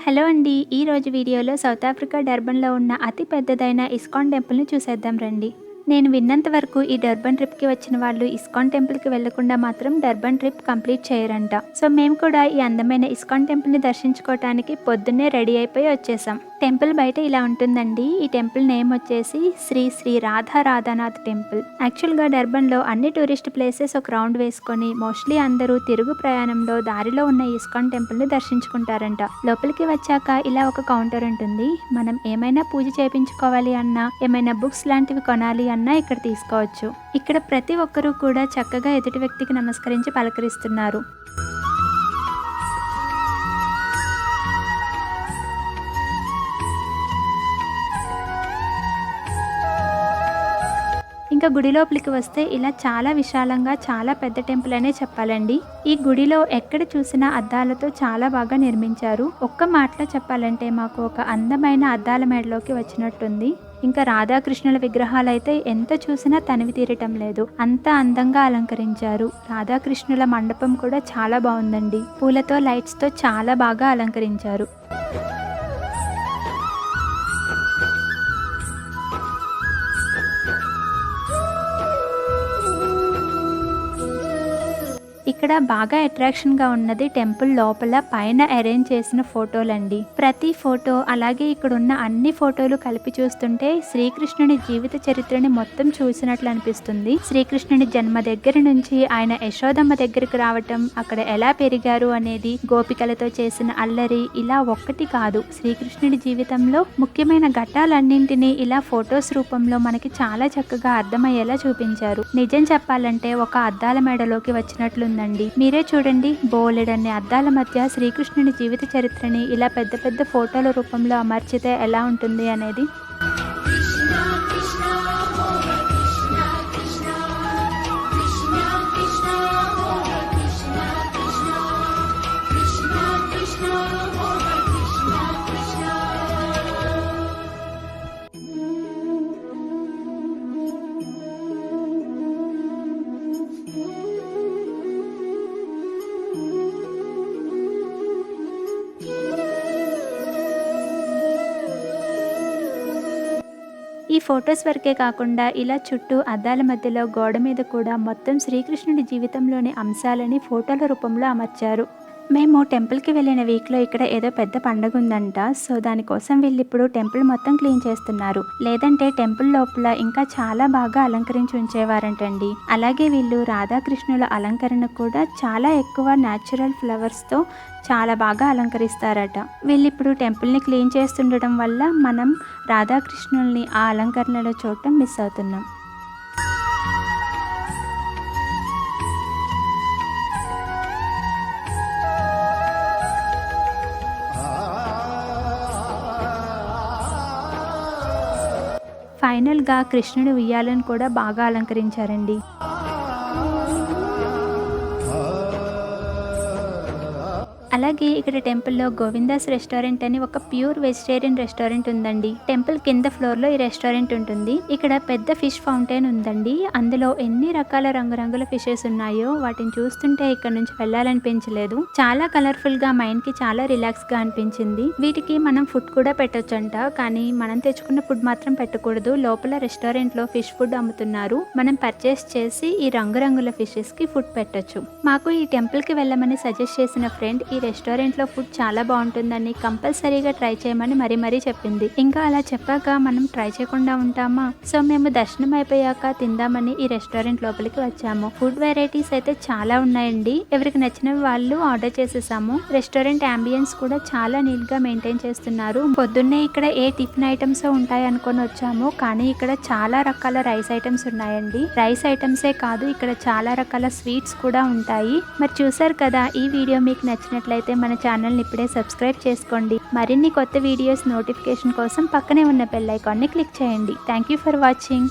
Hello అండి. ఈరోజు వీడియోలో సౌత్ ఆఫ్రికా డర్బన్లో ఉన్న అతి పెద్దదైన ఇస్కాన్ టెంపుల్ని చూసేద్దాం రండి. నేను విన్నంత వరకు ఈ డర్బన్ ట్రిప్కి వచ్చిన వాళ్ళు ఇస్కాన్ టెంపుల్కి వెళ్లకుండా మాత్రం డర్బన్ ట్రిప్ కంప్లీట్ చేయరంట. సో మేము కూడా ఈ అందమైన ఇస్కాన్ టెంపుల్ని దర్శించుకోవడానికి పొద్దున్నే రెడీ అయిపోయి వచ్చేసాం. టెంపుల్ బయట ఇలా ఉంటుందండి. ఈ టెంపుల్ నేమ్ వచ్చేసి శ్రీ శ్రీ రాధానాథ్ టెంపుల్. యాక్చువల్గా డర్బన్లో అన్ని టూరిస్ట్ ప్లేసెస్ ఒక రౌండ్ వేసుకొని మోస్ట్లీ అందరూ తిరుగు ప్రయాణంలో దారిలో ఉన్న ఇస్కాన్ టెంపుల్ని దర్శించుకుంటారంట. లోపలికి వచ్చాక ఇలా ఒక కౌంటర్ ఉంటుంది. మనం ఏమైనా పూజ చేయించుకోవాలి అన్నా, ఏమైనా బుక్స్ లాంటివి కొనాలి అన్నా ఇక్కడ తీసుకోవచ్చు. ఇక్కడ ప్రతి ఒక్కరూ కూడా చక్కగా ఎదుటి వ్యక్తికి నమస్కరించి పలకరిస్తున్నారు. ఇంకా గుడి లోపలికి వస్తే ఇలా చాలా విశాలంగా చాలా పెద్ద టెంపుల్ అనే చెప్పాలండి. ఈ గుడిలో ఎక్కడ చూసినా అద్దాలతో చాలా బాగా నిర్మించారు. ఒక్క మాటలో చెప్పాలంటే మాకు ఒక అందమైన అద్దాల మేడలోకి వచ్చినట్టుంది. ఇంకా రాధాకృష్ణుల విగ్రహాలు అయితే ఎంత చూసినా తనివి తీరటం లేదు, అంత అందంగా అలంకరించారు. రాధాకృష్ణుల మండపం కూడా చాలా బాగుందండి. పూలతో లైట్స్తో చాలా బాగా అలంకరించారు. ఇక్కడ బాగా అట్రాక్షన్గా ఉన్నది టెంపుల్ లోపల పైన అరేంజ్ చేసిన ఫోటోలండి. ప్రతి ఫోటో అలాగే ఇక్కడ ఉన్న అన్ని ఫోటోలు కలిపి చూస్తుంటే శ్రీకృష్ణుని జీవిత చరిత్రని మొత్తం చూసినట్లు అనిపిస్తుంది. శ్రీకృష్ణుని జన్మ దగ్గర నుంచి ఆయన యశోదమ్మ దగ్గరికి రావటం, అక్కడ ఎలా పెరిగారు అనేది, గోపికలతో చేసిన అల్లరి, ఇలా ఒక్కటి కాదు, శ్రీకృష్ణుడి జీవితంలో ముఖ్యమైన ఘట్టాలన్నింటినీ ఇలా ఫొటోస్ రూపంలో మనకి చాలా చక్కగా అర్థమయ్యేలా చూపించారు. నిజం చెప్పాలంటే ఒక అద్దాల మేడలోకి వచ్చినట్లుందండి. మీరే చూడండి, బోలెడన్ని అద్దాల మధ్య శ్రీకృష్ణుని జీవిత చరిత్రని ఇలా పెద్ద పెద్ద ఫోటోల రూపంలో అమర్చితే ఎలా ఉంటుంది అనేది. ఈ ఫొటోస్ వరకే కాకుండా ఇలా చుట్టూ అద్దాల మధ్యలో గోడ మీద కూడా మొత్తం శ్రీకృష్ణుడి జీవితంలోని అంశాలని ఫోటోల రూపంలో అమర్చారు. మేము టెంపుల్కి వెళ్ళిన వీక్లో ఇక్కడ ఏదో పెద్ద పండుగ ఉందంట. సో దానికోసం వీళ్ళు ఇప్పుడు టెంపుల్ మొత్తం క్లీన్ చేస్తున్నారు. లేదంటే టెంపుల్ లోపల ఇంకా చాలా బాగా అలంకరించి ఉంచేవారంటండి. అలాగే వీళ్ళు రాధాకృష్ణుల అలంకరణ కూడా చాలా ఎక్కువ న్యాచురల్ ఫ్లవర్స్తో చాలా బాగా అలంకరిస్తారట. వీళ్ళు ఇప్పుడు టెంపుల్ని క్లీన్ చేస్తుండడం వల్ల మనం రాధాకృష్ణుల్ని ఆ అలంకరణలో చూడటం మిస్ అవుతున్నాం. ఫైనల్గా కృష్ణుడి ఉయ్యాలను కూడా బాగా అలంకరించారండి. అలాగే ఇక్కడ టెంపుల్లో గోవిందాస్ రెస్టారెంట్ అని ఒక ప్యూర్ వెజిటేరియన్ రెస్టారెంట్ ఉందండి. టెంపుల్ కింద ఫ్లోర్లో ఈ రెస్టారెంట్ ఉంటుంది. ఇక్కడ పెద్ద ఫిష్ ఫౌంటైన్ ఉందండి. అందులో ఎన్ని రకాల రంగురంగుల ఫిషెస్ ఉన్నాయో వాటిని చూస్తుంటే ఇక్కడ నుంచి వెళ్ళాలనిపించలేదు. చాలా కలర్ఫుల్ గా, మైండ్ కి చాలా రిలాక్స్ గా అనిపించింది. వీటికి మనం ఫుడ్ కూడా పెట్టొచ్చంట, కానీ మనం తెచ్చుకున్న ఫుడ్ మాత్రం పెట్టకూడదు. లోపల రెస్టారెంట్ లో ఫిష్ ఫుడ్ అమ్ముతున్నారు. మనం పర్చేస్ చేసి ఈ రంగురంగుల ఫిషెస్ కి ఫుడ్ పెట్టొచ్చు. మాకు ఈ టెంపుల్ కి వెళ్ళమని సజెస్ట్ చేసిన ఫ్రెండ్ ఈ రెస్టారెంట్లో ఫుడ్ చాలా బాగుంటుందని, కంపల్సరీగా ట్రై చేయమని మరీ చెప్పింది. ఇంకా అలా చెప్పాక మనం ట్రై చేయకుండా ఉంటామా? సో మేము దర్శనం అయిపోయాక తిందామని ఈ రెస్టారెంట్ లోపలికి వచ్చాము. ఫుడ్ వెరైటీస్ అయితే చాలా ఉన్నాయండి. ఎవరికి నచ్చినవి వాళ్ళు ఆర్డర్ చేసేసాము. రెస్టారెంట్ అంబియన్స్ కూడా చాలా నీట్ గా మెయింటైన్ చేస్తున్నారు. పొద్దున్నే ఇక్కడ ఏ టిఫిన్ ఐటమ్స్ ఉంటాయి అనుకొని వచ్చాము, కానీ ఇక్కడ చాలా రకాల రైస్ ఐటమ్స్ ఉన్నాయండి. రైస్ ఐటమ్సే కాదు, ఇక్కడ చాలా రకాల స్వీట్స్ కూడా ఉంటాయి. మరి చూసారు కదా, ఈ వీడియో మీకు నచ్చినట్లయితే మన ఛానల్ని ఇప్పుడే సబ్స్క్రైబ్ చేసుకోండి. మరిన్ని కొత్త వీడియోస్ నోటిఫికేషన్ కోసం పక్కనే ఉన్న బెల్ ఐకాన్ని క్లిక్ చేయండి. Thank you for watching.